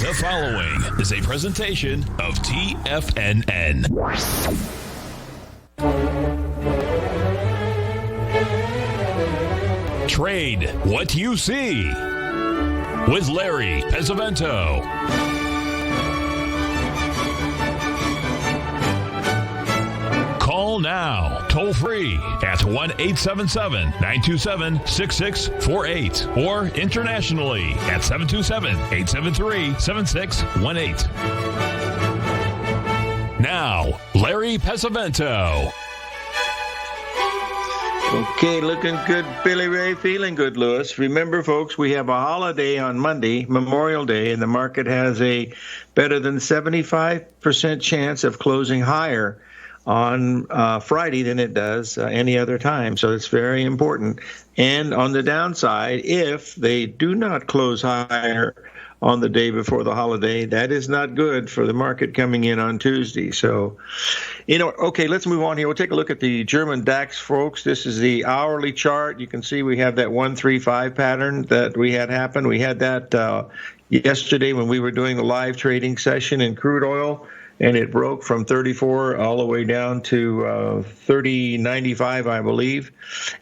The following is a presentation of TFNN. Trade what you see with Larry Pesavento. Call now, toll free at 1-877-927-6648 or internationally at 727-873-7618. Now, Larry Pesavento. Okay, looking good, Billy Ray. Feeling good, Lewis. Remember, folks, we have a holiday on Monday, Memorial Day, and the market has a better than 75% chance of closing higher on Friday than it does any other time. So it's very important. And on the downside, if they do not close higher on the day before the holiday, that is not good for the market coming in on Tuesday. So, okay, let's move on here. We'll take a look at the German DAX, folks. This is the hourly chart. You can see we have that 135 pattern that we had happen. We had that yesterday when we were doing the live trading session in crude oil, and it broke from 34 all the way down to 30.95, I believe.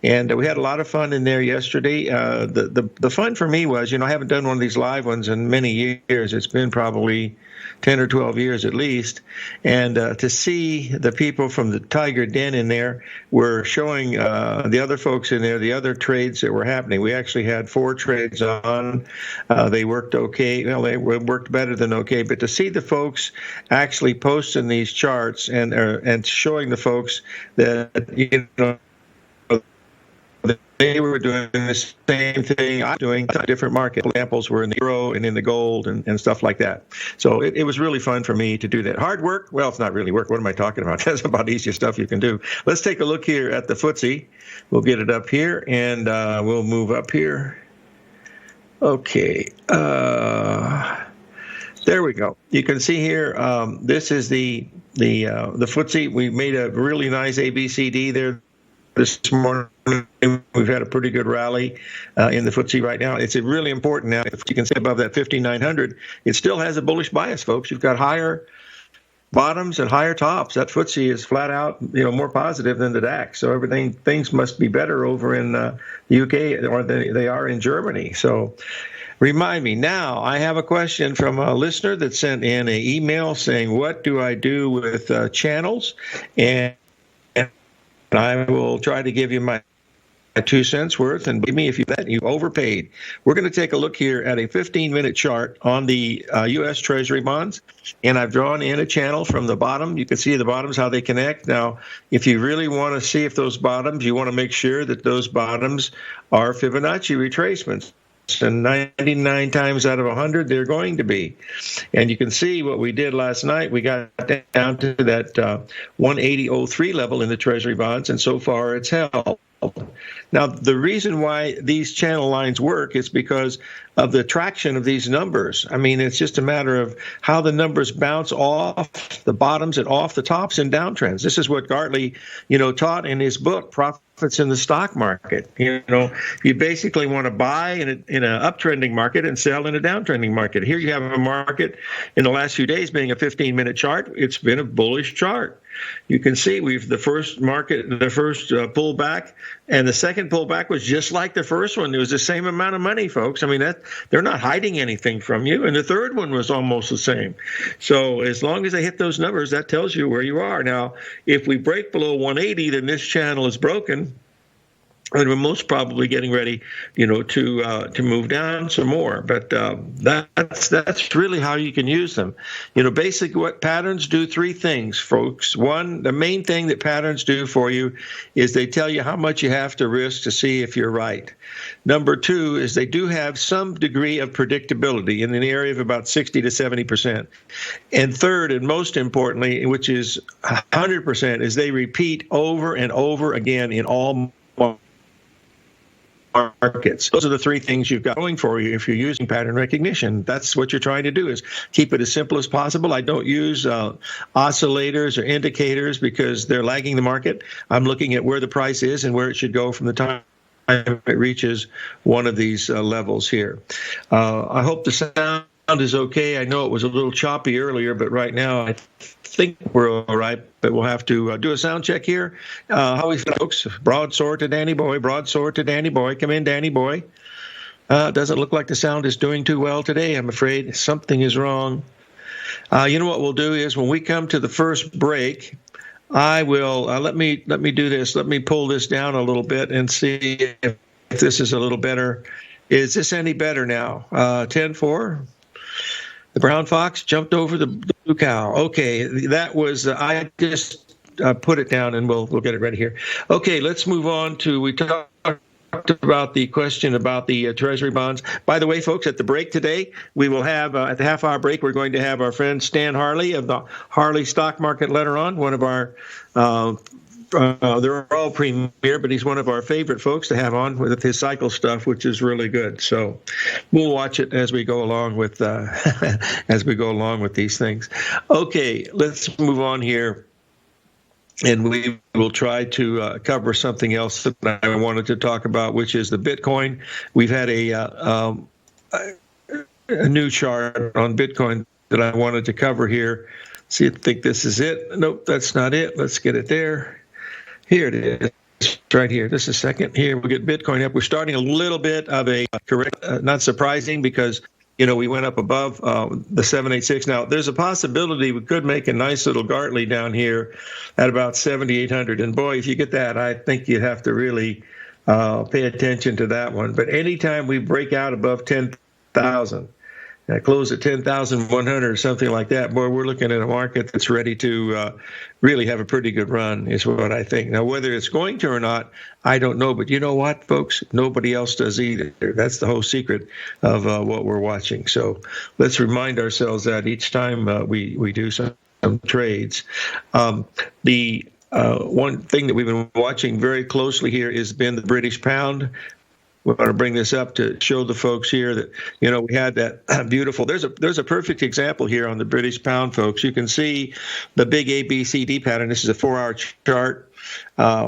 And we had a lot of fun in there yesterday. The fun for me was, I haven't done one of these live ones in many years. It's been probably 10 or 12 years at least. And to see the people from the Tiger Den in there were showing the other folks in there, the other trades that were happening. We actually had 4 trades on. They worked okay. Well, they worked better than okay. But to see the folks actually posting these charts and showing the folks that, they were doing the same thing I'm doing, different market. Examples were in the euro and in the gold and stuff like that. So it was really fun for me to do that. Hard work? Well, it's not really work. What am I talking about? That's about the easiest stuff you can do. Let's take a look here at the FTSE. We'll get it up here, and we'll move up here. Okay. There we go. You can see here, this is the FTSE. We made a really nice ABCD there this morning. We've had a pretty good rally in the FTSE right now. It's really important now. If you can see above that 5,900, it still has a bullish bias, folks. You've got higher bottoms and higher tops. That FTSE is flat out, more positive than the DAX. So things must be better over in the UK or they are in Germany. So remind me. Now, I have a question from a listener that sent in an email saying, what do I do with channels? And I will try to give you my 2 cents worth, and believe me, if you bet, you overpaid. We're going to take a look here at a 15-minute chart on the U.S. Treasury bonds, and I've drawn in a channel from the bottom. You can see the bottoms, how they connect. Now, if you really want to see if those bottoms, you want to make sure that those bottoms are Fibonacci retracements. And 99 times out of 100, they're going to be. And you can see what we did last night. We got down to that 180.03 level in the Treasury bonds, and so far it's held. Now, the reason why these channel lines work is because of the traction of these numbers. I mean, it's just a matter of how the numbers bounce off the bottoms and off the tops in downtrends. This is what Gartley, taught in his book, Profits in the Stock Market. You basically want to buy in an uptrending market and sell in a downtrending market. Here you have a market in the last few days being a 15-minute chart. It's been a bullish chart. You can see the first pullback, and the second pullback was just like the first one. It was the same amount of money, folks. I mean, they're not hiding anything from you. And the third one was almost the same. So as long as they hit those numbers, that tells you where you are. Now, if we break below 180, then this channel is broken. And we're most probably getting ready, to move down some more. But that's really how you can use them. Basically what patterns do, 3 things, folks. One, the main thing that patterns do for you is they tell you how much you have to risk to see if you're right. Number 2 is they do have some degree of predictability in the area of about 60 to 70%. And third, and most importantly, which is 100%, is they repeat over and over again in all markets. Those are the 3 things you've got going for you if you're using pattern recognition. That's what you're trying to do, is keep it as simple as possible. I don't use oscillators or indicators because they're lagging the market. I'm looking at where the price is and where it should go from the time it reaches one of these levels here. I hope the sound is okay. I know it was a little choppy earlier, but right now I think we're all right. But we'll have to do a sound check here. How we feel, folks? Broadsword to Danny Boy. Broadsword to Danny Boy. Come in, Danny Boy. Doesn't look like the sound is doing too well today, I'm afraid. Something is wrong. You know what we'll do is when we come to the first break, I will let me do this. Let me pull this down a little bit and see if this is a little better. Is this any better now? 10-4. The brown fox jumped over the blue cow. Okay, that was I just put it down, and we'll get it ready here. Okay, let's move on to we talked about the question about the Treasury bonds. By the way, folks, at the break today, we will have, at the half-hour break, we're going to have our friend Stan Harley of the Harley Stock Market Letter on, one of our, they're all premier, but he's one of our favorite folks to have on with his cycle stuff, which is really good. So we'll watch it as we go along with, these things. Okay, let's move on here. And we will try to cover something else that I wanted to talk about, which is the Bitcoin. We've had a new chart on Bitcoin that I wanted to cover here. See, I think this is it. Nope, that's not it. Let's get it there. Here it is. Right here. Just a second. Here we get Bitcoin up. We're starting a little bit of a correct, not surprising because we went up above the 786. Now, there's a possibility we could make a nice little Gartley down here at about 7,800. And boy, if you get that, I think you'd have to really pay attention to that one. But anytime we break out above 10,000, close at 10,100 or something like that, boy, we're looking at a market that's ready to really have a pretty good run, is what I think. Now, whether it's going to or not, I don't know. But you know what, folks? Nobody else does either. That's the whole secret of what we're watching. So let's remind ourselves that each time we do some trades. The one thing that we've been watching very closely here has been the British pound. We want to bring this up to show the folks here that, we had that beautiful, there's a perfect example here on the British pound, folks. You can see the big ABCD pattern. This is a 4-hour chart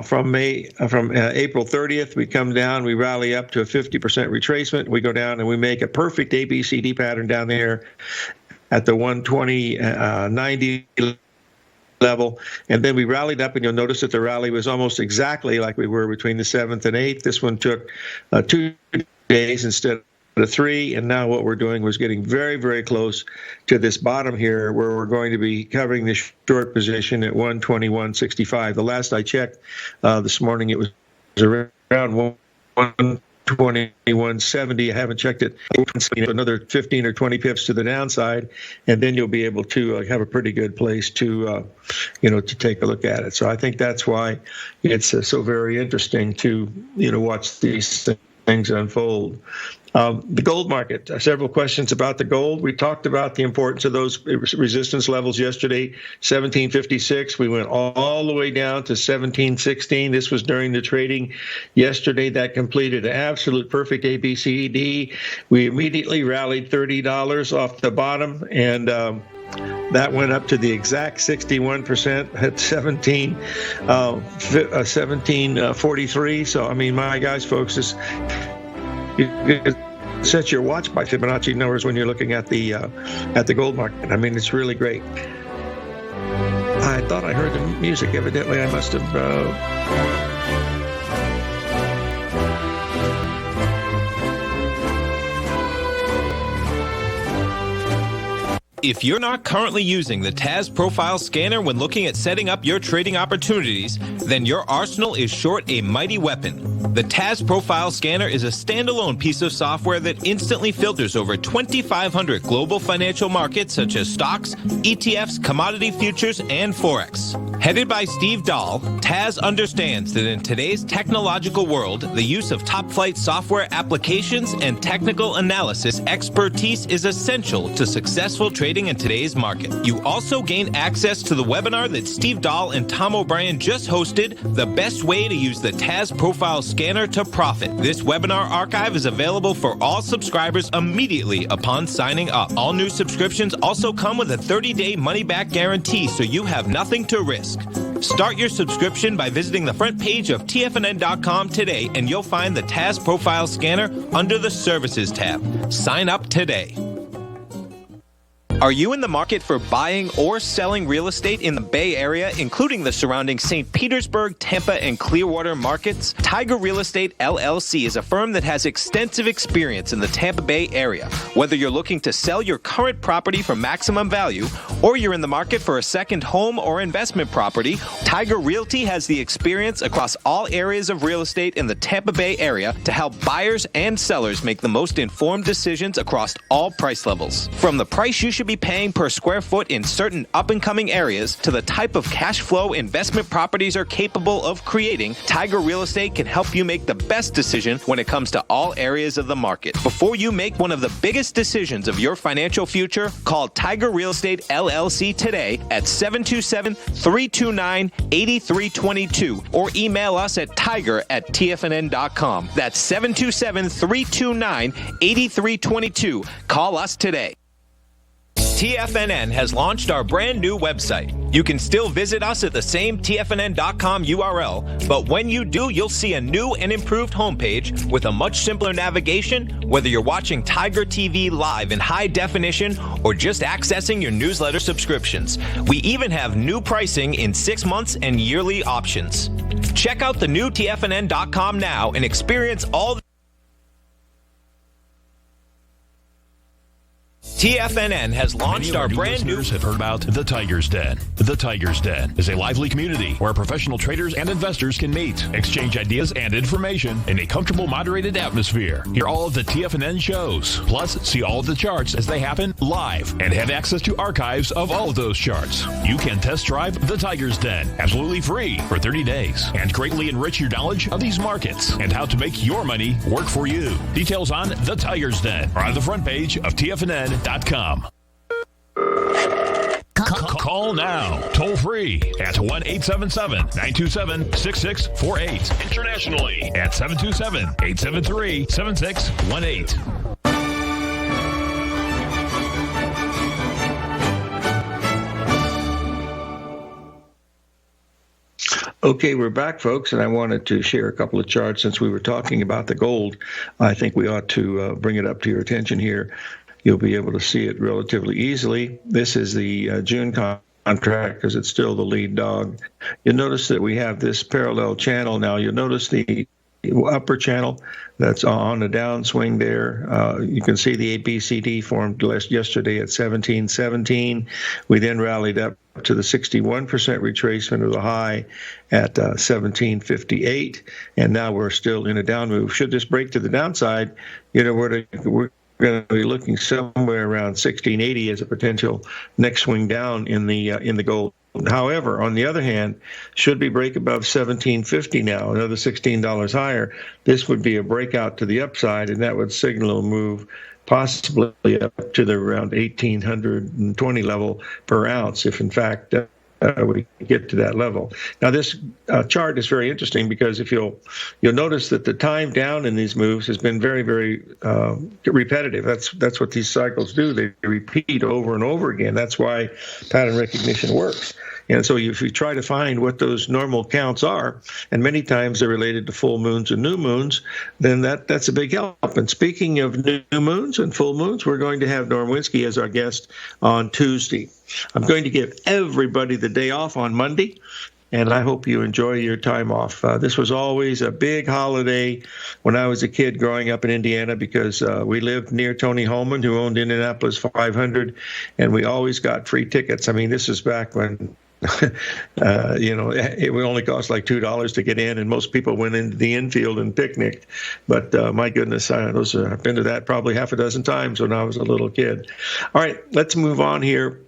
from April 30th. We come down, we rally up to a 50% retracement. We go down and we make a perfect ABCD pattern down there at the 120.90 level, and then we rallied up, and you'll notice that the rally was almost exactly like we were between the 7th and 8th. This one took 2 days instead of 3, and now what we're doing was getting very, very close to this bottom here, where we're going to be covering the short position at 121.65. The last I checked this morning, it was around 121.70. I haven't checked it. Another 15 or 20 pips to the downside, and then you'll be able to have a pretty good place to, to take a look at it. So I think that's why it's so very interesting to, watch these things unfold. The gold market, several questions about the gold. We talked about the importance of those resistance levels yesterday, 1756. We went all the way down to 1716. This was during the trading yesterday. That completed an absolute perfect ABCD. We immediately rallied $30 off the bottom, and that went up to the exact 61% at 1743. So, I mean, my guys, folks, you set your watch by Fibonacci numbers when you're looking at the gold market. I mean, it's really great. I thought I heard the music. Evidently, I must have. If you're not currently using the Taz Profile Scanner when looking at setting up your trading opportunities, then your arsenal is short a mighty weapon. The Taz Profile Scanner is a standalone piece of software that instantly filters over 2,500 global financial markets such as stocks, ETFs, commodity futures, and Forex. Headed by Steve Dahl, Taz understands that in today's technological world, the use of top-flight software applications and technical analysis expertise is essential to successful trading in today's market. You also gain access to the webinar that Steve Dahl and Tom O'Brien just hosted, The Best Way to Use the Taz Profile Scanner to Profit. This webinar archive is available for all subscribers immediately upon signing up. All new subscriptions also come with a 30-day money-back guarantee, so you have nothing to risk. Start your subscription by visiting the front page of TFNN.com today, and you'll find the Taz Profile Scanner under the Services tab. Sign up today. Are you in the market for buying or selling real estate in the Bay Area, including the surrounding St. Petersburg, Tampa, and Clearwater markets? Tiger Real Estate LLC is a firm that has extensive experience in the Tampa Bay area. Whether you're looking to sell your current property for maximum value, or you're in the market for a second home or investment property, Tiger Realty has the experience across all areas of real estate in the Tampa Bay area to help buyers and sellers make the most informed decisions across all price levels. From the price you should be paying per square foot in certain up-and-coming areas to the type of cash flow investment properties are capable of creating, Tiger Real Estate can help you make the best decision when it comes to all areas of the market. Before you make one of the biggest decisions of your financial future, call Tiger Real Estate LLC today at 727-329-8322 or email us at tiger@tfnn.com. That's 727-329-8322. Call us today. TFNN has launched our brand new website. You can still visit us at the same TFNN.com URL, but when you do, you'll see a new and improved homepage with a much simpler navigation, whether you're watching Tiger TV live in high definition or just accessing your newsletter subscriptions. We even have new pricing in 6 months and yearly options. Check out the new TFNN.com now and experience all the TFNN has launched our brand new... Listeners have heard about The Tiger's Den. The Tiger's Den is a lively community where professional traders and investors can meet, exchange ideas and information in a comfortable, moderated atmosphere. Hear all of the TFNN shows, plus see all of the charts as they happen live and have access to archives of all of those charts. You can test drive The Tiger's Den absolutely free for 30 days and greatly enrich your knowledge of these markets and how to make your money work for you. Details on The Tiger's Den are on the front page of TFNN.com. Call now, toll free at 1-877-927-6648. Internationally at 727-873-7618. Okay, we're back, folks, and I wanted to share a couple of charts since we were talking about the gold. I think we ought to bring it up to your attention here. You'll be able to see it relatively easily. This is the June contract because it's still the lead dog. You'll notice that we have this parallel channel now. You'll notice the upper channel that's on the downswing there. You can see the ABCD formed yesterday at 1717. We then rallied up to the 61% retracement of the high at 1758, and now we're still in a down move. Should this break to the downside, we're going to be looking somewhere around 1680 as a potential next swing down in the gold. However, on the other hand, should we break above 1750 now, another $16 higher, this would be a breakout to the upside, and that would signal a move possibly up to the around 1820 level per ounce, if in fact we get to that level. Now, this chart is very interesting because if you'll notice that the time down in these moves has been very, very repetitive. That's what these cycles do. They repeat over and over again. That's why pattern recognition works. And so if you try to find what those normal counts are, and many times they're related to full moons and new moons, then that's a big help. And speaking of new moons and full moons, we're going to have Norm Winsky as our guest on Tuesday. I'm going to give everybody the day off on Monday, and I hope you enjoy your time off. This was always a big holiday when I was a kid growing up in Indiana because we lived near Tony Holman, who owned Indianapolis 500, and we always got free tickets. I mean, this is back when it would only cost like $2 to get in, and most people went into the infield and picnicked. But my goodness, I've been to that probably half a dozen times when I was a little kid. All right, let's move on here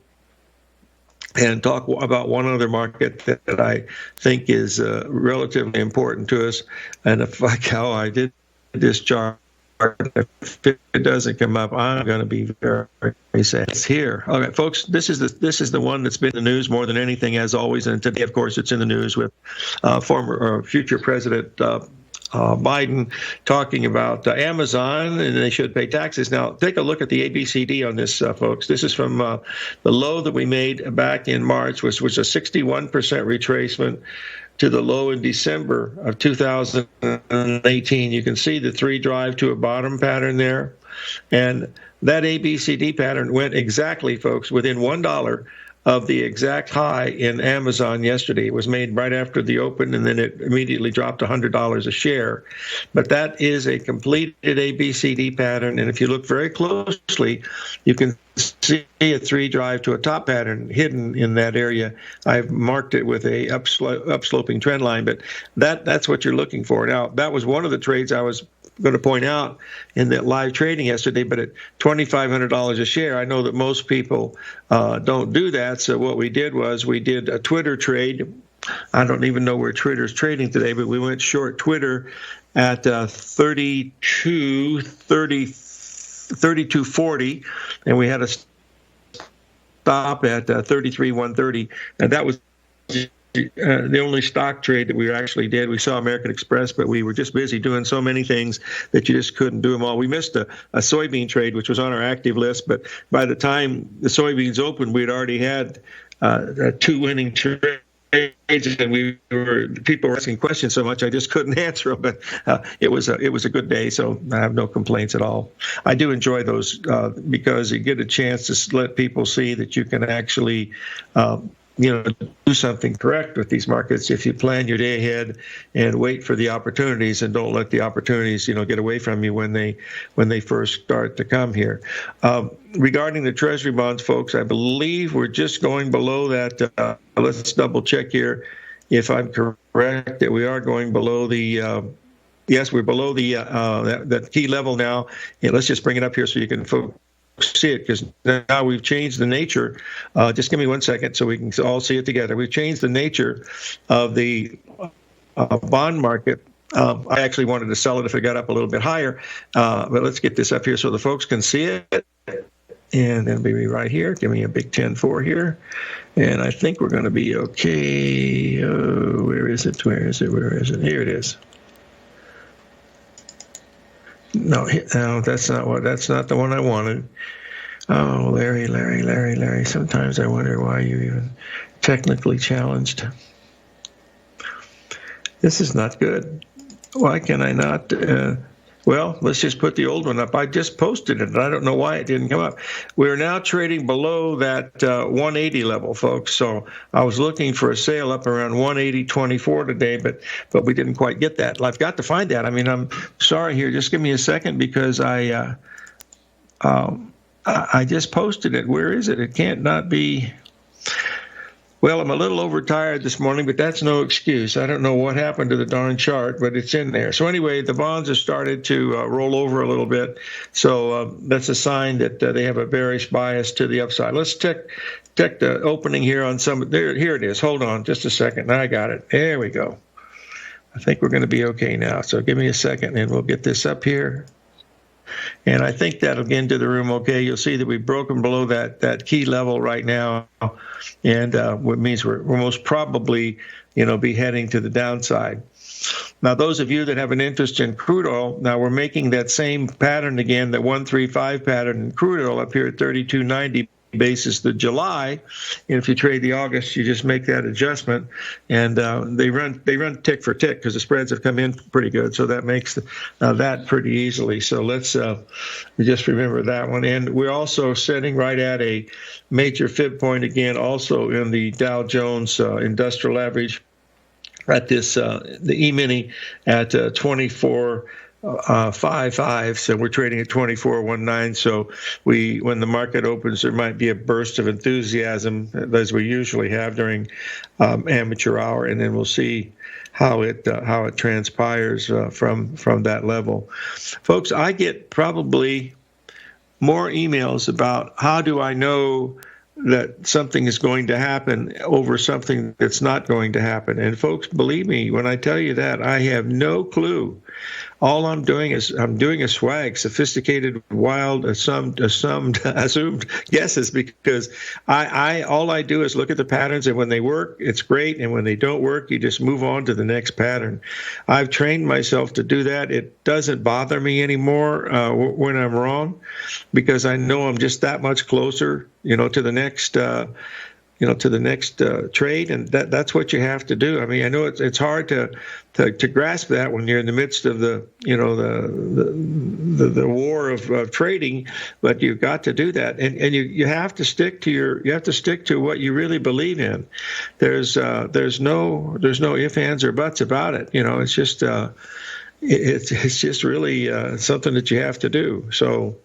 and talk about one other market that I think is relatively important to us. And if like how I did this chart, if it doesn't come up, I'm going to be very, very sad. It's here. All right, folks, this is the one that's been in the news more than anything, as always. And today, of course, it's in the news with future President Biden talking about Amazon, and they should pay taxes. Now, take a look at the ABCD on this, folks. This is from the low that we made back in March, which was a 61% retracement to the low in December of 2018. You can see the three drive to a bottom pattern there. And that ABCD pattern went exactly, folks, within $1 of the exact high in Amazon yesterday. It was made right after the open, and then it immediately dropped $100 a share. But that is a completed ABCD pattern, and if you look very closely, you can see a 3 drive to a top pattern hidden in that area. I've marked it with a upsloping trend line, but that's what you're looking for. Now, that was one of the trades I was going to point out in that live trading yesterday, but at $2,500 a share, I know that most people don't do that. So what we did was we did a Twitter trade. I don't even know where Twitter's trading today, but we went short Twitter at 32.40, and we had a stop at 33.130, and that was the only stock trade that we actually did. We saw American Express, but we were just busy doing so many things that you just couldn't do them all. We missed a soybean trade, which was on our active list, but by the time the soybeans opened, we'd already had 2 winning trades, and people were asking questions so much I just couldn't answer them. But it was a good day, so I have no complaints at all. I do enjoy those because you get a chance to let people see that you can actually do something correct with these markets if you plan your day ahead and wait for the opportunities and don't let the opportunities, get away from you when they first start to come here. Regarding the Treasury bonds, folks, I believe we're just going below that. Let's double check here if I'm correct that we are going below the. Yes, we're below the that key level now. Yeah, let's just bring it up here so you can see it, because now we've changed the nature. Just give me 1 second so we can all see it together. We've changed the nature of the bond market. I actually wanted to sell it if it got up a little bit higher, but let's get this up here so the folks can see it. And then maybe right here, give me a big 10-4 here. And I think we're going to be okay. Oh, where is it? Here it is. No, that's not the one I wanted. Oh, Larry. Sometimes I wonder why you're even technically challenged. This is not good. Why can I not? Well, let's just put the old one up. I just posted it, and I don't know why it didn't come up. We're now trading below that 180 level, folks. So I was looking for a sale up around 180.24 today, but we didn't quite get that. I've got to find that. I mean, I'm sorry here. Just give me a second because I just posted it. Where is it? It can't not be. Well, I'm a little overtired this morning, but that's no excuse. I don't know what happened to the darn chart, but it's in there. So anyway, the bonds have started to roll over a little bit. So that's a sign that they have a bearish bias to the upside. Let's check the opening here on some. Here it is. Hold on just a second. I got it. There we go. I think we're going to be okay now. So give me a second, and we'll get this up here. And I think that'll get into the room okay. You'll see that we've broken below that key level right now, and what means we're most probably, be heading to the downside. Now, those of you that have an interest in crude oil, now we're making that same pattern again, the 135 pattern in crude oil up here at 32.90 basis the July. And if you trade the August, you just make that adjustment, and they run tick for tick because the spreads have come in pretty good. So that makes that pretty easily. So let's just remember that one. And we're also sitting right at a major fib point again, also in the Dow Jones Industrial Average at this the E-mini at 24.55, so we're trading at 24.19. So when the market opens, there might be a burst of enthusiasm, as we usually have during amateur hour, and then we'll see how it transpires from that level. Folks, I get probably more emails about how do I know that something is going to happen over something that's not going to happen. And folks, believe me when I tell you that, I have no clue. All I'm doing is I'm doing a swag, sophisticated, wild, assumed guesses, because all I do is look at the patterns, and when they work, it's great, and when they don't work, you just move on to the next pattern. I've trained myself to do that. It doesn't bother me anymore when I'm wrong, because I know I'm just that much closer, to the next to the next trade, and that's what you have to do. I mean, I know it's hard to grasp that when you're in the midst of the war of trading, but you've got to do that, and you have to stick to what you really believe in. There's no ifs, ands, or buts about it. It's just it's just really something that you have to do. So.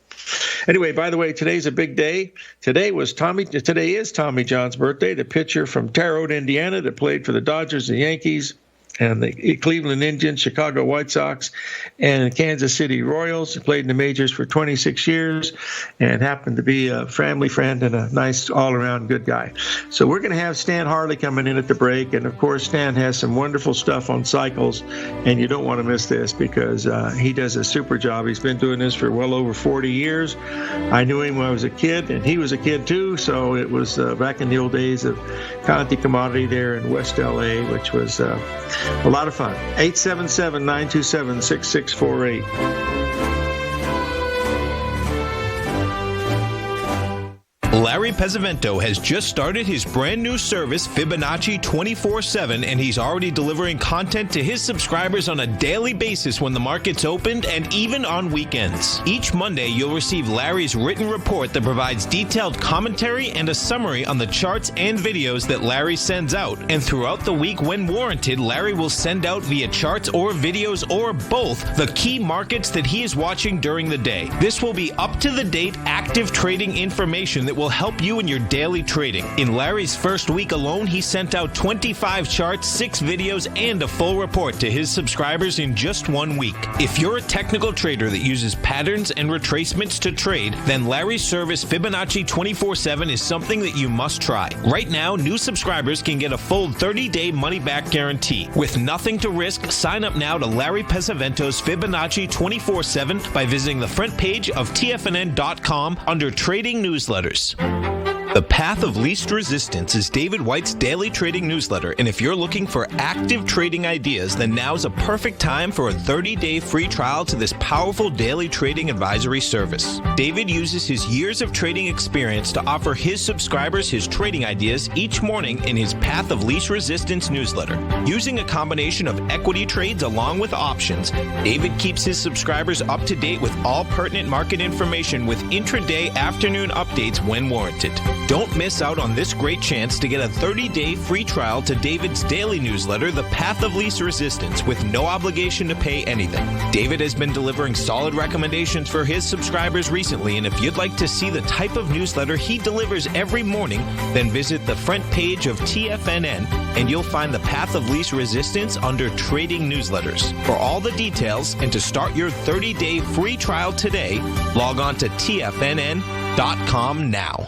Anyway, by the way, today's a big day. Today is Tommy John's birthday, the pitcher from Terre Haute, Indiana, that played for the Dodgers, the Yankees, and the Cleveland Indians, Chicago White Sox, and Kansas City Royals. He played in the majors for 26 years and happened to be a family friend and a nice all-around good guy. So we're going to have Stan Harley coming in at the break. And, of course, Stan has some wonderful stuff on cycles, and you don't want to miss this because he does a super job. He's been doing this for well over 40 years. I knew him when I was a kid, and he was a kid too, so it was back in the old days of Conti Commodity there in West L.A., which was a lot of fun. 877-927-6648. Larry Pesavento has just started his brand new service, Fibonacci 24/7, and he's already delivering content to his subscribers on a daily basis when the market's opened and even on weekends. Each Monday, you'll receive Larry's written report that provides detailed commentary and a summary on the charts and videos that Larry sends out. And throughout the week, when warranted, Larry will send out via charts or videos or both the key markets that he is watching during the day. This will be up-to-the-date active trading information that will help you in your daily trading. In Larry's first week alone, he sent out 25 charts, 6 videos, and a full report to his subscribers in just 1 week. If you're a technical trader that uses patterns and retracements to trade, then Larry's service Fibonacci 24/7 is something that you must try. Right now, new subscribers can get a full 30-day money-back guarantee. With nothing to risk, sign up now to Larry Pesavento's Fibonacci 24/7 by visiting the front page of TFNN.com under Trading Newsletters. The Path of Least Resistance is David White's daily trading newsletter, and if you're looking for active trading ideas, then now's a perfect time for a 30-day free trial to this powerful daily trading advisory service. David uses his years of trading experience to offer his subscribers his trading ideas each morning in his Path of Least Resistance newsletter. Using a combination of equity trades along with options, David keeps his subscribers up to date with all pertinent market information with intraday afternoon updates when warranted. Don't miss out on this great chance to get a 30-day free trial to David's daily newsletter, The Path of Least Resistance, with no obligation to pay anything. David has been delivering solid recommendations for his subscribers recently, and if you'd like to see the type of newsletter he delivers every morning, then visit the front page of TFNN, and you'll find The Path of Least Resistance under Trading Newsletters. For all the details and to start your 30-day free trial today, log on to TFNN.com now.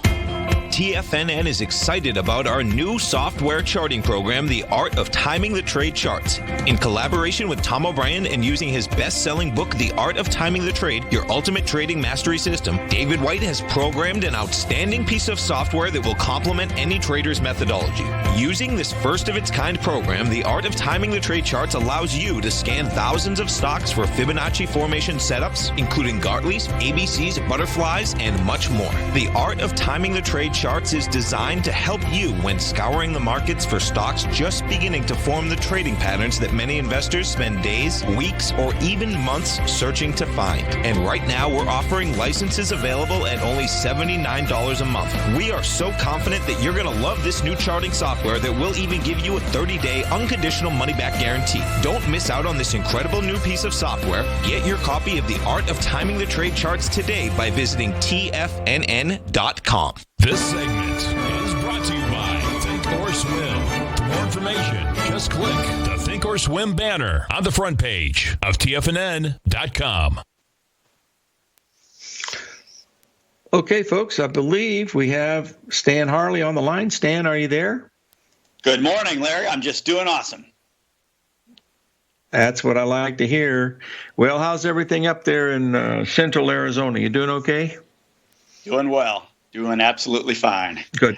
TFNN is excited about our new software charting program, The Art of Timing the Trade Charts. In collaboration with Tom O'Brien and using his best-selling book, The Art of Timing the Trade, Your Ultimate Trading Mastery System, David White has programmed an outstanding piece of software that will complement any trader's methodology. Using this first-of-its-kind program, The Art of Timing the Trade Charts allows you to scan thousands of stocks for Fibonacci formation setups, including Gartley's, ABC's, butterflies, and much more. The Art of Timing the Trade Charts is designed to help you when scouring the markets for stocks just beginning to form the trading patterns that many investors spend days, weeks, or even months searching to find. And right now, we're offering licenses available at only $79 a month. We are so confident that you're going to love this new charting software that will even give you a 30-day unconditional money-back guarantee. Don't miss out on this incredible new piece of software. Get your copy of The Art of Timing the Trade Charts today by visiting TFNN.com. This segment is brought to you by Think or Swim. For more information, just click the Think or Swim banner on the front page of TFNN.com. Okay, folks, I believe we have Stan Harley on the line. Stan, are you there? Good morning, Larry. I'm just doing awesome. That's what I like to hear. Well, how's everything up there in central Arizona? You doing okay? Doing well. Doing absolutely fine. Good.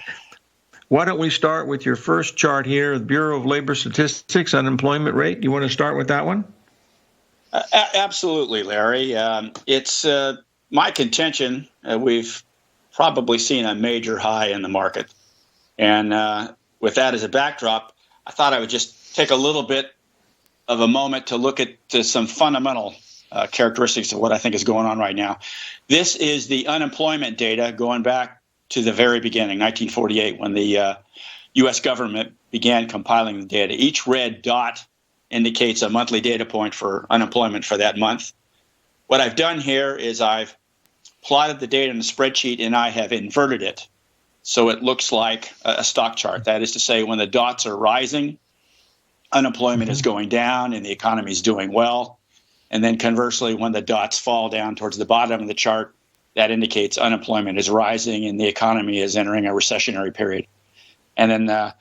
Why don't we start with your first chart here, the Bureau of Labor Statistics unemployment rate? You want to start with that one? Absolutely, Larry. It's my contention. We've probably seen a major high in the market. And with that as a backdrop, I thought I would just take a little bit of a moment to look at some fundamental characteristics of what I think is going on right now. This is the unemployment data going back to the very beginning, 1948, when the U.S. government began compiling the data. Each red dot indicates a monthly data point for unemployment for that month. What I've done here is I've plotted the data in a spreadsheet, and I have inverted it so it looks like a stock chart. That is to say, when the dots are rising, unemployment is going down and the economy is doing well. And then conversely, when the dots fall down towards the bottom of the chart, that indicates unemployment is rising and the economy is entering a recessionary period. And then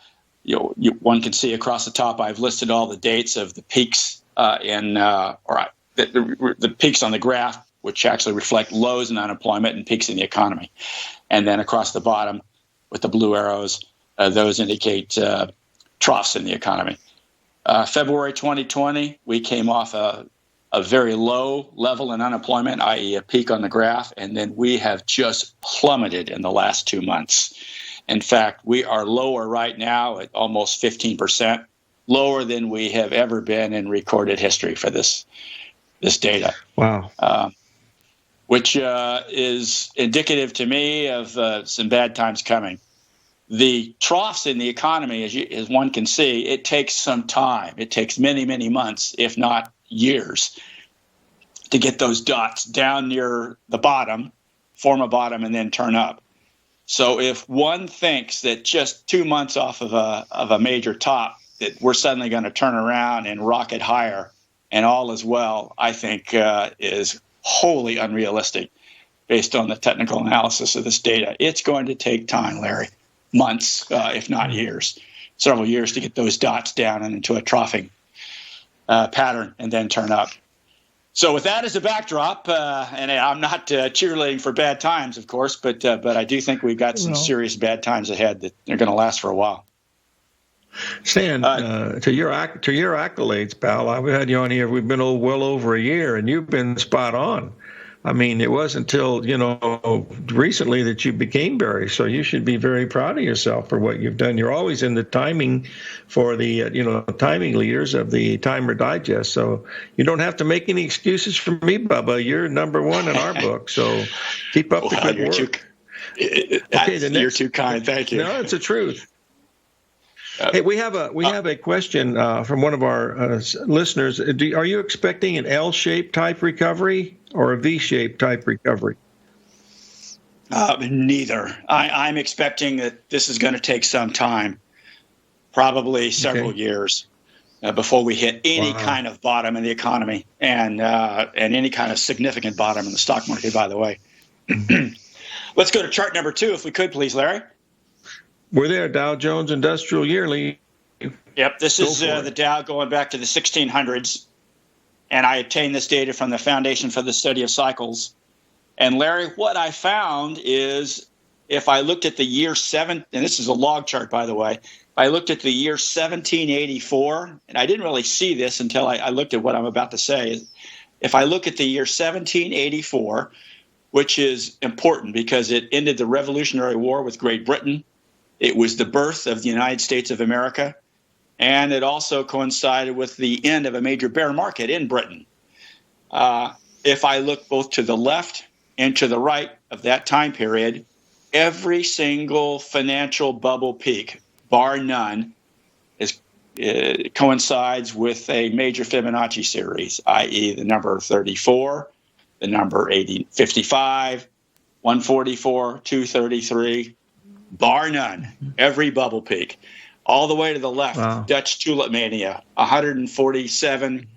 one can see across the top, I've listed all the dates of the peaks the peaks on the graph, which actually reflect lows in unemployment and peaks in the economy. And then across the bottom with the blue arrows, those indicate troughs in the economy. February 2020, we came off a very low level in unemployment, i.e. a peak on the graph, and then we have just plummeted in the last 2 months. In fact, we are lower right now at almost 15%, lower than we have ever been in recorded history for this data. Wow. Which is indicative to me of some bad times coming. The troughs in the economy, as one can see, it takes some time. It takes many, many months, if not years, to get those dots down near the bottom, form a bottom, and then turn up. So if one thinks that just 2 months off of a major top, that we're suddenly going to turn around and rocket higher and all is well, I think is wholly unrealistic based on the technical analysis of this data. It's going to take time, Larry, months, if not years, several years to get those dots down and into a troughing pattern and then turn up. So with that as a backdrop, and I'm not cheerleading for bad times, of course, but I do think we've got some serious bad times ahead that are going to last for a while. Stan, to your accolades, pal, I've had you on here. We've been well over a year, and you've been spot on. I mean, it wasn't until recently that you became bearish. So you should be very proud of yourself for what you've done. You're always in the timing for the timing leaders of the Timer Digest. So you don't have to make any excuses for me, Bubba. You're number one in our book. So keep up the good work. You're too kind. Thank you. No, it's the truth. Hey, we have a question from one of our listeners. Are you expecting an L-shaped type recovery or a V-shaped type recovery? Neither. I'm expecting that this is going to take some time, probably several years, before we hit any kind of bottom in the economy and any kind of significant bottom in the stock market, by the way. Let's go to chart number 2, if we could, please, Larry. We're there, Dow Jones Industrial Yearly. Yep, this is the Dow going back to the 1600s. And I obtained this data from the Foundation for the Study of Cycles. And Larry, what I found is if I looked at the year and this is a log chart, by the way, if I looked at the year 1784, and I didn't really see this until I looked at what I'm about to say. If I look at the year 1784, which is important because it ended the Revolutionary War with Great Britain, it was the birth of the United States of America, and it also coincided with the end of a major bear market in Britain. If I look both to the left and to the right of that time period, every single financial bubble peak, bar none, coincides with a major Fibonacci series, i.e. the number 34, the number 55, 144, 233, bar none, every bubble peak, all the way to the left. Wow. Dutch tulip mania, 147,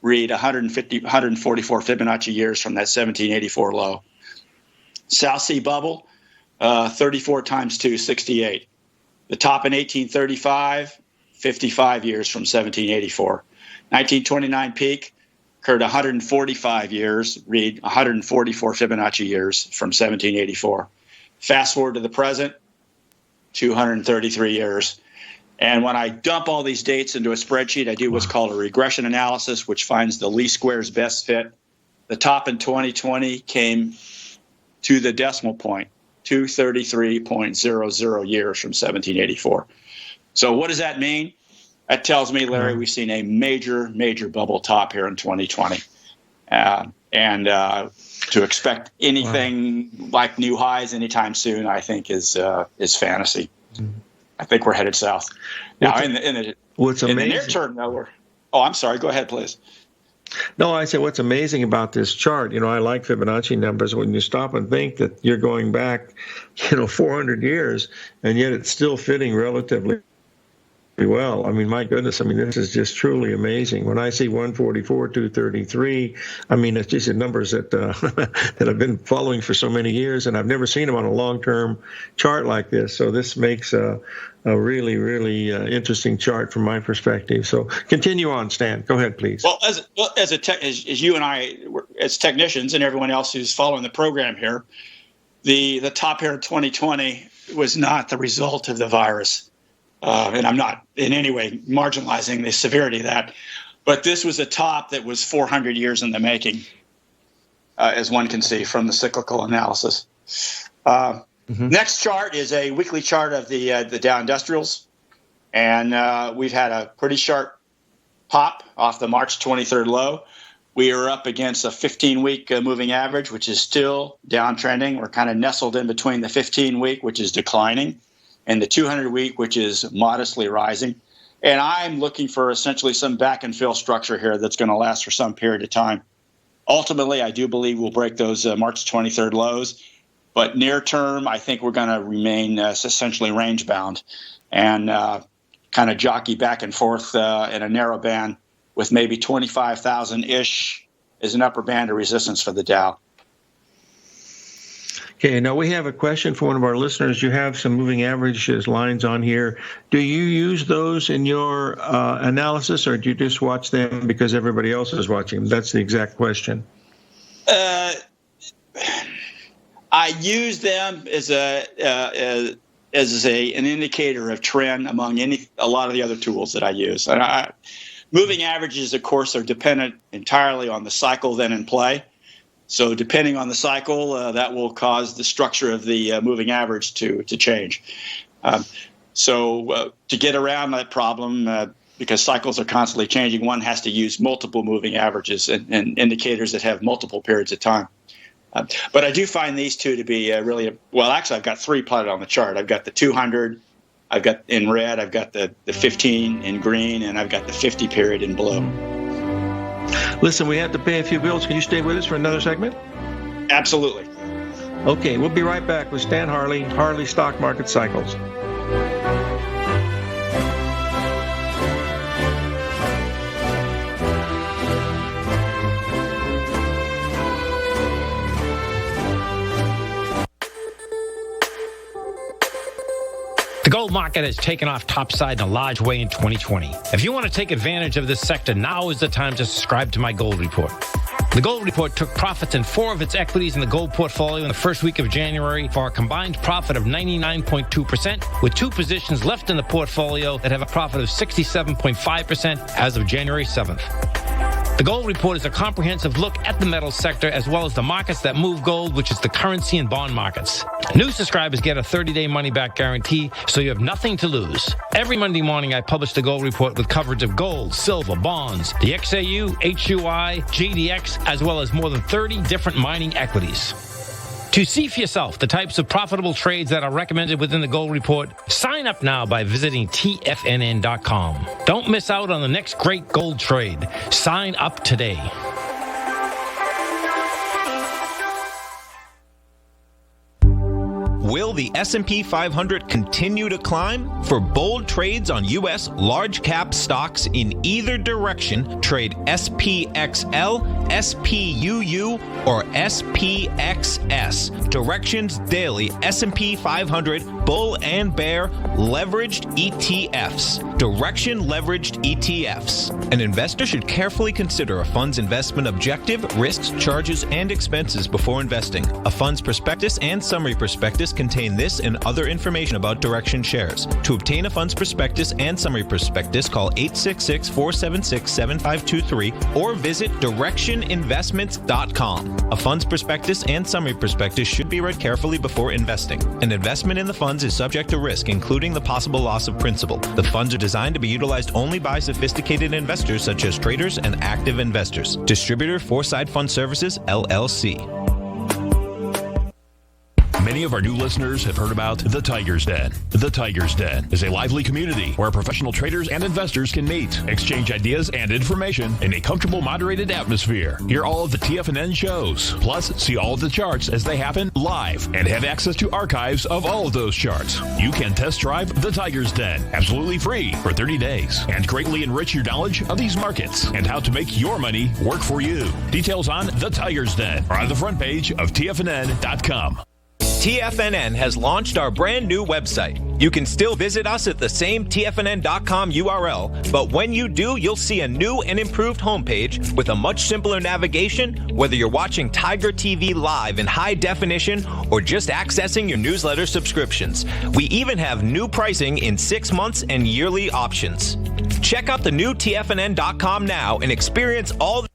read 144 Fibonacci years from that 1784 low. South Sea bubble, 34 times 2, 68. The top in 1835, 55 years from 1784. 1929 peak occurred 145 years, read 144 Fibonacci years from 1784. Fast forward to the present, 233 years. And when I dump all these dates into a spreadsheet, I do what's called a regression analysis, which finds the least squares best fit. The top in 2020 came to the decimal point 233.00 years from 1784. So what does that mean? That tells me, Larry, we've seen a major bubble top here in 2020. To expect anything like new highs anytime soon, I think is fantasy. I think we're headed south. Now, in the near term, though, I'm sorry. Go ahead, please. No, I said what's amazing about this chart, I like Fibonacci numbers. When you stop and think that you're going back, 400 years, and yet it's still fitting relatively well. I mean, my goodness, this is just truly amazing. When I see 144, 233, it's just numbers that that I've been following for so many years, and I've never seen them on a long-term chart like this. So this makes a really, really interesting chart from my perspective. So continue on, Stan. Go ahead, please. Well, as you and I, as technicians, and everyone else who's following the program here, the top here in 2020 was not the result of the virus. And I'm not in any way marginalizing the severity of that, but this was a top that was 400 years in the making, as one can see from the cyclical analysis. Next chart is a weekly chart of the Dow Industrials, and we've had a pretty sharp pop off the March 23rd low. We are up against a 15-week moving average, which is still downtrending. We're kind of nestled in between the 15-week, which is declining, and the 200-week, which is modestly rising. And I'm looking for essentially some back and fill structure here that's going to last for some period of time. Ultimately, I do believe we'll break those March 23rd lows. But near term, I think we're going to remain essentially range bound and kind of jockey back and forth in a narrow band with maybe 25,000-ish as an upper band of resistance for the Dow. Okay, now we have a question for one of our listeners. You have some moving averages lines on here. Do you use those in your analysis, or do you just watch them because everybody else is watching them? That's the exact question. I use them as an indicator of trend among a lot of the other tools that I use. And moving averages, of course, are dependent entirely on the cycle then in play. So depending on the cycle, that will cause the structure of the moving average to change. So to get around that problem, because cycles are constantly changing, one has to use multiple moving averages and indicators that have multiple periods of time. But I do find these two to be really, well, actually, I've got three plotted on the chart. I've got the 200, I've got in red, I've got the 15 in green, and I've got the 50 period in blue. Listen, we have to pay a few bills. Can you stay with us for another segment? Absolutely. Okay, we'll be right back with Stan Harley, Harley Stock Market Cycles. The gold market has taken off topside in a large way in 2020. If you want to take advantage of this sector, now is the time to subscribe to my gold report. The gold report took profits in 4 of its equities in the gold portfolio in the first week of January for a combined profit of 99.2%, with 2 positions left in the portfolio that have a profit of 67.5% as of January 7th. The gold report is a comprehensive look at the metals sector as well as the markets that move gold, which is the currency and bond markets. New subscribers get a 30-day money-back guarantee, so you have nothing to lose. Every Monday morning, I publish the gold report with coverage of gold, silver, bonds, the XAU, HUI, GDX, as well as more than 30 different mining equities. To see for yourself the types of profitable trades that are recommended within the gold report, sign up now by visiting TFNN.com. Don't miss out on the next great gold trade. Sign up today. Will the S&P 500 continue to climb? For bold trades on U.S. large-cap stocks in either direction, trade SPXL, SPUU, or SPXS. Directions Daily S&P 500 Bull and Bear Leveraged ETFs. Direction Leveraged ETFs. An investor should carefully consider a fund's investment objective, risks, charges, and expenses before investing. A fund's prospectus and summary prospectus contain this and other information about Direction shares. To obtain a fund's prospectus and summary prospectus, call 866-476-7523 or visit directionedf.com. TFNinvestments.com. A fund's prospectus and summary prospectus should be read carefully before investing. An investment in the funds is subject to risk, including the possible loss of principal. The funds are designed to be utilized only by sophisticated investors such as traders and active investors. Distributor Foreside Fund Services, LLC. Many of our new listeners have heard about The Tiger's Den. The Tiger's Den is a lively community where professional traders and investors can meet, exchange ideas and information in a comfortable, moderated atmosphere. Hear all of the TFNN shows, plus see all of the charts as they happen live and have access to archives of all of those charts. You can test drive The Tiger's Den absolutely free for 30 days and greatly enrich your knowledge of these markets and how to make your money work for you. Details on The Tiger's Den are on the front page of TFNN.com. TFNN has launched our brand new website. You can still visit us at the same TFNN.com URL, but when you do, you'll see a new and improved homepage with a much simpler navigation, whether you're watching Tiger TV live in high definition or just accessing your newsletter subscriptions. We even have new pricing in 6 months and yearly options. Check out the new TFNN.com now and experience all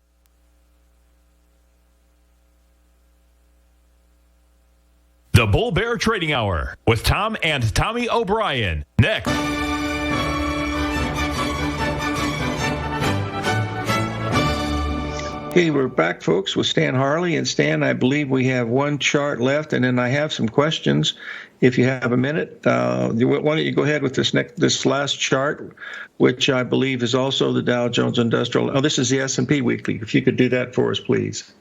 The Bull Bear Trading Hour with Tom and Tommy O'Brien. Next. Okay, we're back, folks, with Stan Harley. And Stan, I believe we have one chart left, and then I have some questions. If you have a minute, why don't you go ahead with this last chart, which I believe is also the Dow Jones Industrial. Oh, this is the S&P Weekly. If you could do that for us, please.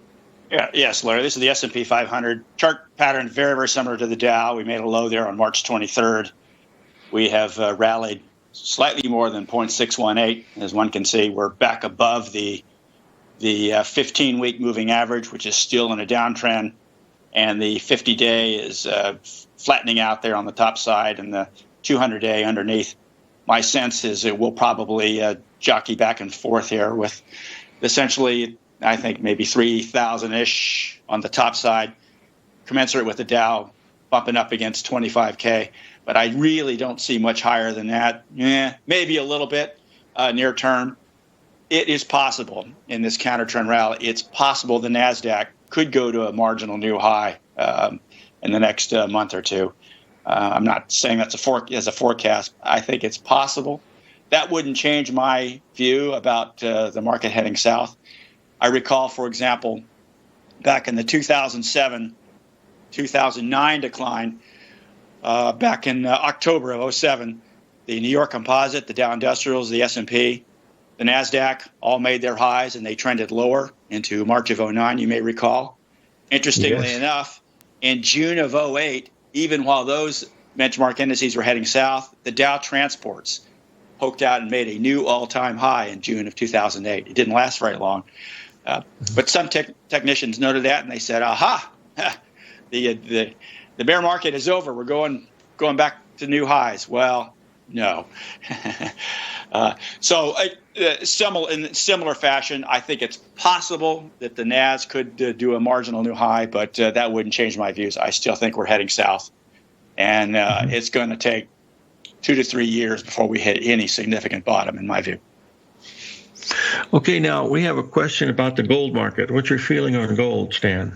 Yes, Larry. This is the S&P 500 chart pattern, very, very similar to the Dow. We made a low there on March 23rd. We have rallied slightly more than 0.618. As one can see, we're back above the 15-week moving average, which is still in a downtrend, and the 50-day is flattening out there on the top side, and the 200-day underneath. My sense is it will probably jockey back and forth here with essentially, I think, maybe 3,000-ish on the top side, commensurate with the Dow bumping up against 25K. But I really don't see much higher than that. Maybe a little bit near term. It is possible in this counter trend rally. It's possible the NASDAQ could go to a marginal new high in the next month or two. I'm not saying that's as a forecast. I think it's possible. That wouldn't change my view about the market heading south. I recall, for example, back in the 2007-2009 decline, back in October of 2007, the New York Composite, the Dow Industrials, the S&P, the NASDAQ all made their highs, and they trended lower into March of 2009, you may recall. Interestingly enough, in June of 2008, even while those benchmark indices were heading south, the Dow Transports poked out and made a new all-time high in June of 2008. It didn't last very long. But some technicians noted that, and they said, aha, the bear market is over. We're going back to new highs. Well, no. So in similar fashion, I think it's possible that the NAS could do a marginal new high, but that wouldn't change my views. I still think we're heading south, and it's going to take 2 to 3 years before we hit any significant bottom, in my view. Okay, now we have a question about the gold market. What's your feeling on gold, Stan?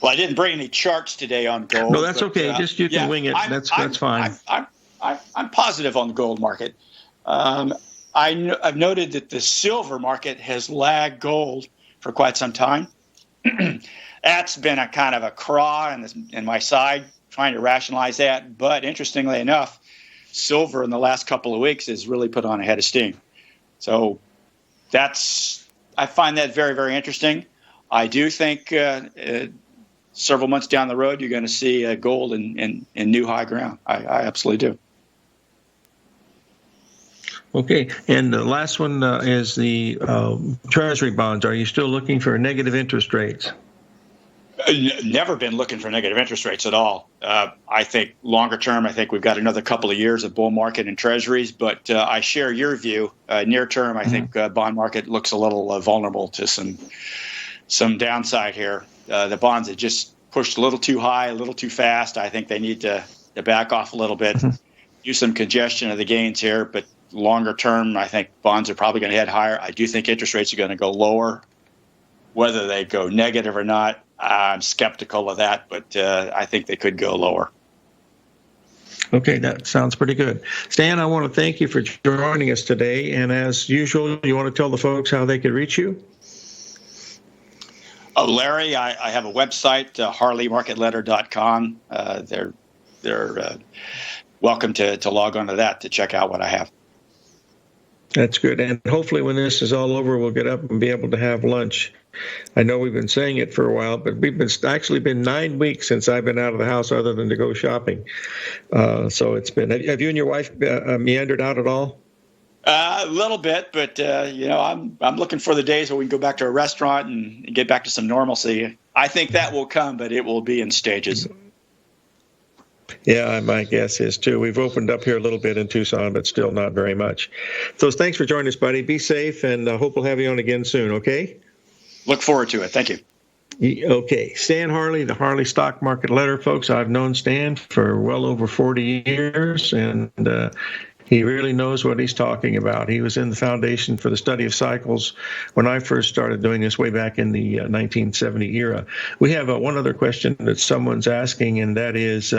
Well, I didn't bring any charts today on gold. No, that's okay. Just you can wing it. That's fine. I'm positive on the gold market. I've noted that the silver market has lagged gold for quite some time. That's been a kind of a craw in my side, trying to rationalize that. But interestingly enough, silver in the last couple of weeks has really put on a head of steam. So I find that very, very interesting. I do think several months down the road, you're going to see gold in new high ground. I absolutely do. Okay, and the last one is the Treasury bonds. Are you still looking for negative interest rates? Never been looking for negative interest rates at all. I think longer term, I think we've got another couple of years of bull market in treasuries, but I share your view. Near term, I think bond market looks a little vulnerable to some downside here. The bonds have just pushed a little too high, a little too fast. I think they need to back off a little bit, use some congestion of the gains here, but longer term, I think bonds are probably going to head higher. I do think interest rates are going to go lower Whether they go negative or not, I'm skeptical of that, but I think they could go lower. Okay, that sounds pretty good. Stan, I want to thank you for joining us today. And as usual, you want to tell the folks how they could reach you? Oh, Larry, I have a website, harleymarketletter.com. They're welcome to log on to that to check out what I have. That's good. And hopefully when this is all over, we'll get up and be able to have lunch. I know we've been saying it for a while, but we've been 9 weeks since I've been out of the house other than to go shopping. So it's been, have you and your wife meandered out at all? A little bit, but I'm looking for the days where we can go back to a restaurant and get back to some normalcy. I think that will come, but it will be in stages. Yeah, my guess is too. We've opened up here a little bit in Tucson, but still not very much. So thanks for joining us, buddy. Be safe, and hope we'll have you on again soon, okay? Look forward to it. Thank you. Okay. Stan Harley, the Harley Stock Market Letter, folks. I've known Stan for well over 40 years, and he really knows what he's talking about. He was in the Foundation for the Study of Cycles when I first started doing this way back in the 1970 era. We have one other question that someone's asking, and that is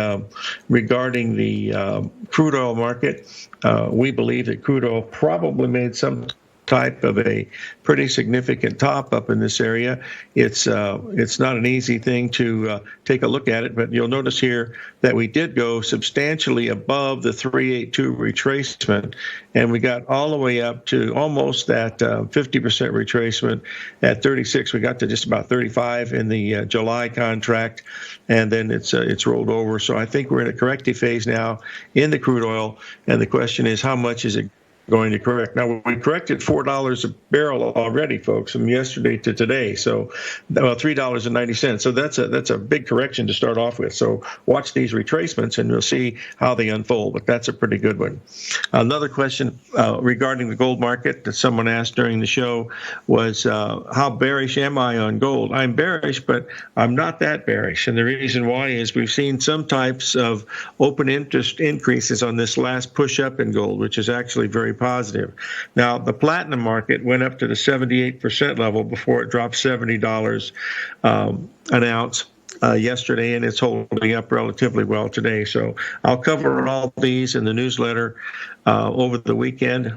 regarding the crude oil market. We believe that crude oil probably made some type of a pretty significant top up in this area. It's not an easy thing to take a look at it, but you'll notice here that we did go substantially above the 382 retracement, and we got all the way up to almost that 50% retracement at 36. We got to just about 35 in the July contract, and then it's rolled over. So I think we're in a corrective phase now in the crude oil, and the question is, how much is it going to correct? Now, we corrected $4 a barrel already, folks, from yesterday to today. So, $3.90. So that's a big correction to start off with. So watch these retracements, and you'll see how they unfold. But that's a pretty good one. Another question regarding the gold market that someone asked during the show was, how bearish am I on gold? I'm bearish, but I'm not that bearish. And the reason why is we've seen some types of open interest increases on this last push up in gold, which is actually very positive. Now, the platinum market went up to the 78% level before it dropped $70 an ounce yesterday, and it's holding up relatively well today. So I'll cover all these in the newsletter over the weekend.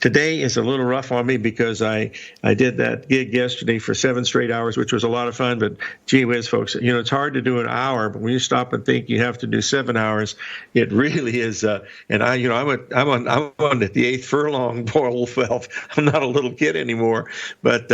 Today is a little rough on me because I did that gig yesterday for 7 straight hours, which was a lot of fun. But gee whiz, folks, it's hard to do an hour, but when you stop and think you have to do 7 hours, it really is. And I'm on the 8th furlong, poor old self. I'm not a little kid anymore, but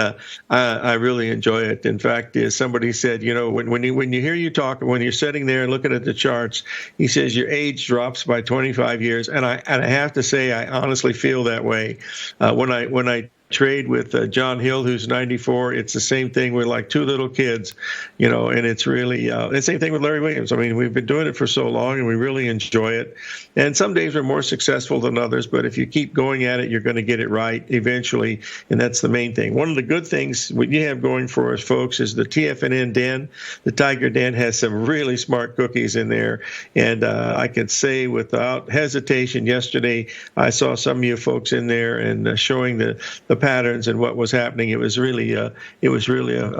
I really enjoy it. In fact, as somebody said, when you hear you talk, when you're sitting there and looking at the charts, he says your age drops by 25 years, and I have to say, I honestly feel that way. When I trade with John Hill, who's 94, it's the same thing. We're like two little kids, and it's really the same thing with Larry Williams. I mean, we've been doing it for so long, and we really enjoy it. And some days we're more successful than others, but if you keep going at it, you're going to get it right eventually, and that's the main thing. One of the good things what you have going for us, folks, is the TFNN Den. The Tiger Den has some really smart cookies in there, and I can say without hesitation, yesterday I saw some of you folks in there and showing the patterns and what was happening. It was really a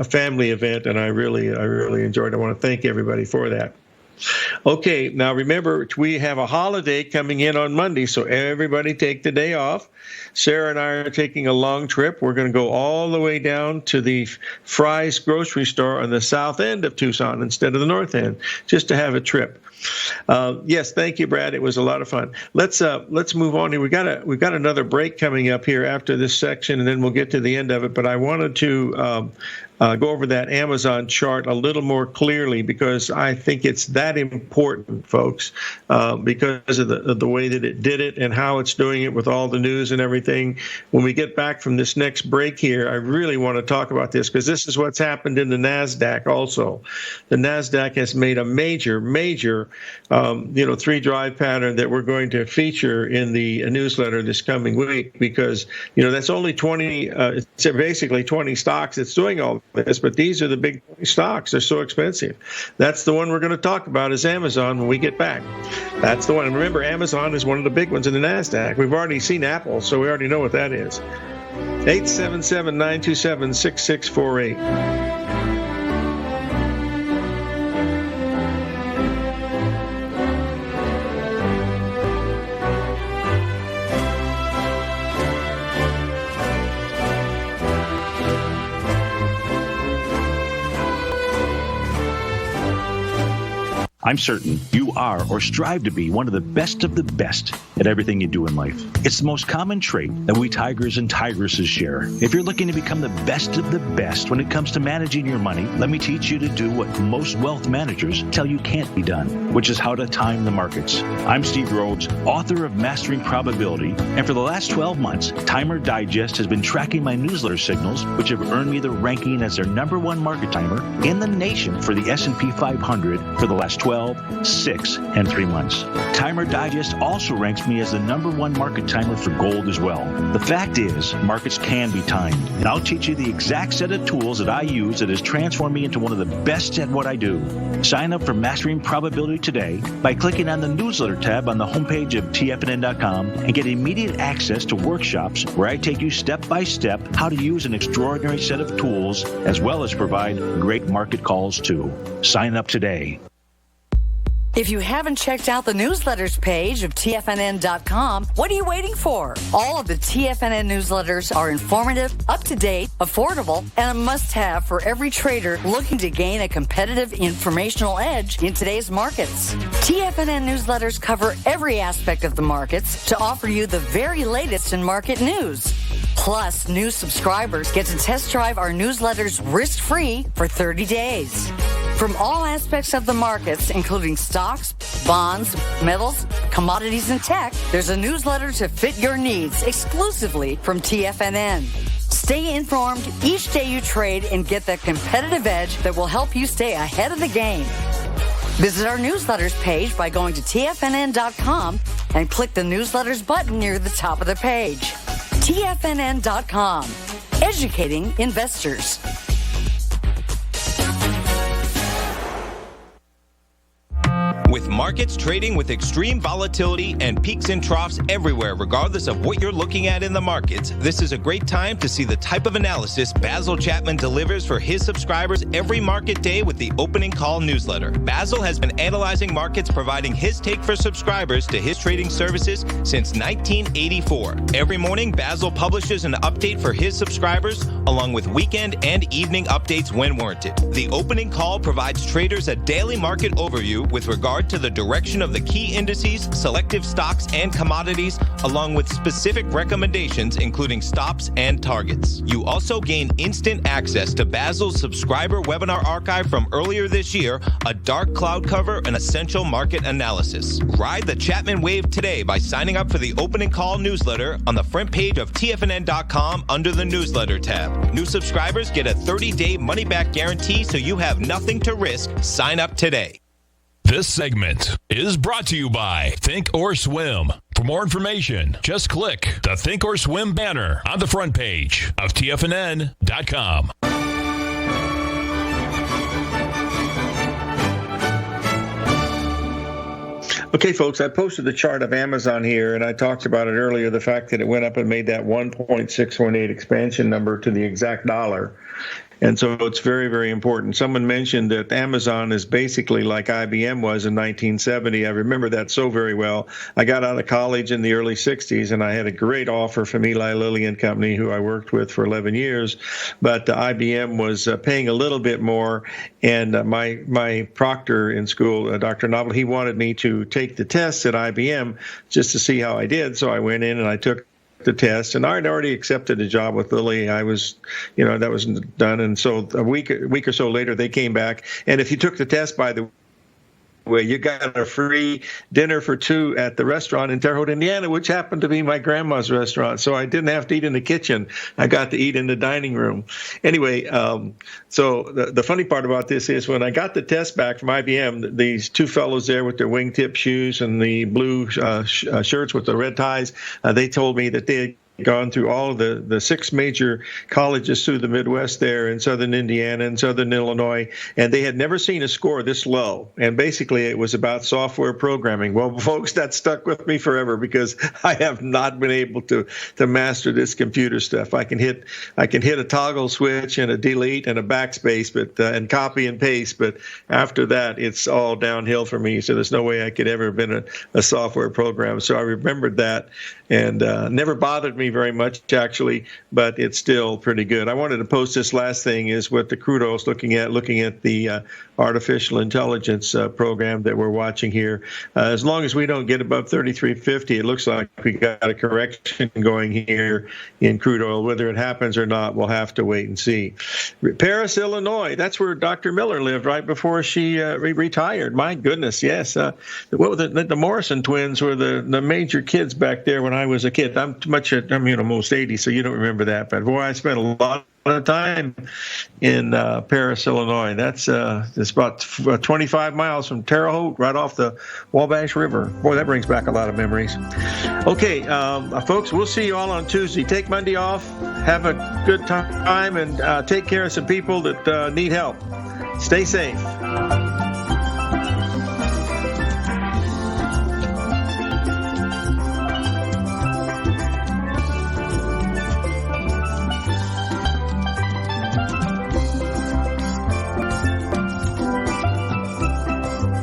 family event, and I really enjoyed it. I want to thank everybody for that. Okay, now remember, we have a holiday coming in on Monday, so everybody take the day off. Sarah and I are taking a long trip. We're going to go all the way down to the Fry's grocery store on the south end of Tucson instead of the north end, just to have a trip. Yes, thank you, Brad. It was a lot of fun. Let's move on here. We've got another break coming up here after this section, and then we'll get to the end of it. But I wanted to go over that Amazon chart a little more clearly because I think it's that important, folks, because of the way that it did it and how it's doing it with all the news and everything. When we get back from this next break here, I really want to talk about this because this is what's happened in the NASDAQ also. The NASDAQ has made a major 3-drive pattern that we're going to feature in the newsletter this coming week because, that's only 20, it's basically 20 stocks that's doing all this, but these are the big stocks. They're so expensive. That's the one we're going to talk about is Amazon when we get back. That's the one. And remember, Amazon is one of the big ones in the NASDAQ. We've already seen Apple, so we already know what that is. 877-927-6648. I'm certain you are or strive to be one of the best at everything you do in life. It's the most common trait that we tigers and tigresses share. If you're looking to become the best of the best when it comes to managing your money, let me teach you to do what most wealth managers tell you can't be done, which is how to time the markets. I'm Steve Rhodes, author of Mastering Probability, and for the last 12 months, Timer Digest has been tracking my newsletter signals, which have earned me the ranking as their #1 market timer in the nation for the S&P 500 for the last 12, 6, and 3 months. Timer Digest also ranks me as the #1 market timer for gold as well. The fact is, markets can be timed, and I'll teach you the exact set of tools that I use that has transformed me into one of the best at what I do. Sign up for Mastering Probability today by clicking on the newsletter tab on the homepage of TFNN.com and get immediate access to workshops where I take you step by step how to use an extraordinary set of tools as well as provide great market calls too. Sign up today. If you haven't checked out the newsletters page of TFNN.com, what are you waiting for? All of the TFNN newsletters are informative, up-to-date, affordable, and a must-have for every trader looking to gain a competitive informational edge in today's markets. TFNN newsletters cover every aspect of the markets to offer you the very latest in market news. Plus, new subscribers get to test drive our newsletters risk-free for 30 days. From all aspects of the markets, including stocks, bonds, metals, commodities, and tech, there's a newsletter to fit your needs exclusively from TFNN. Stay informed each day you trade and get that competitive edge that will help you stay ahead of the game. Visit our newsletters page by going to TFNN.com and click the newsletters button near the top of the page. TFNN.com, educating investors. With markets trading with extreme volatility and peaks and troughs everywhere, regardless of what you're looking at in the markets, this is a great time to see the type of analysis Basil Chapman delivers for his subscribers every market day with the Opening Call newsletter. Basil has been analyzing markets, providing his take for subscribers to his trading services since 1984. Every morning, Basil publishes an update for his subscribers, along with weekend and evening updates when warranted. The Opening Call provides traders a daily market overview with regard to the direction of the key indices, selective stocks, and commodities, along with specific recommendations, including stops and targets. You also gain instant access to Basil's subscriber webinar archive from earlier this year, a dark cloud cover, and essential market analysis. Ride the Chapman wave today by signing up for the Opening Call newsletter on the front page of TFNN.com under the newsletter tab. New subscribers get a 30-day money-back guarantee, so you have nothing to risk. Sign up today. This segment is brought to you by Think or Swim. For more information, just click the Think or Swim banner on the front page of TFNN.com. Okay, folks, I posted the chart of Amazon here, and I talked about it earlier, the fact that it went up and made that 1.618 expansion number to the exact dollar. And so it's very, very important. Someone mentioned that Amazon is basically like IBM was in 1970. I remember that so very well. I got out of college in the early 60s, and I had a great offer from Eli Lilly and Company, who I worked with for 11 years. But IBM was paying a little bit more, and my proctor in school, Dr. Novel, he wanted me to take the test at IBM just to see how I did. So I went in and I took the test, and I'd already accepted a job with Lilly. I was, that was done. And so a week or so later, they came back. And if you took the test, by the way, you got a free dinner for two at the restaurant in Terre Haute, Indiana, which happened to be my grandma's restaurant. So I didn't have to eat in the kitchen. I got to eat in the dining room. Anyway, so the funny part about this is when I got the test back from IBM, these two fellows there with their wingtip shoes and the blue shirts with the red ties, they told me that they had gone through all of the 6 major colleges through the Midwest there in southern Indiana and southern Illinois, and they had never seen a score this low. And basically, it was about software programming. Well, folks, that stuck with me forever because I have not been able to master this computer stuff. I can hit a toggle switch and a delete and a backspace, but and copy and paste. But after that, it's all downhill for me. So there's no way I could ever have been a software programmer. So I remembered that, and never bothered me very much actually, but it's still pretty good. I wanted to post this last thing is what the crude oil is looking at the artificial intelligence program that we're watching here. As long as we don't get above 33.50, it looks like we got a correction going here in crude oil. Whether it happens or not, we'll have to wait and see. Paris, Illinois, that's where Dr. Miller lived right before she retired. My goodness, yes. The Morrison twins were the major kids back there when I was a kid. I'm almost 80, so you don't remember that. But boy, I spent a lot of time in Paris, Illinois. That's it's about 25 miles from Terre Haute, right off the Wabash River. Boy, that brings back a lot of memories. Okay, folks, we'll see you all on Tuesday. Take Monday off. Have a good time, and take care of some people that need help. Stay safe.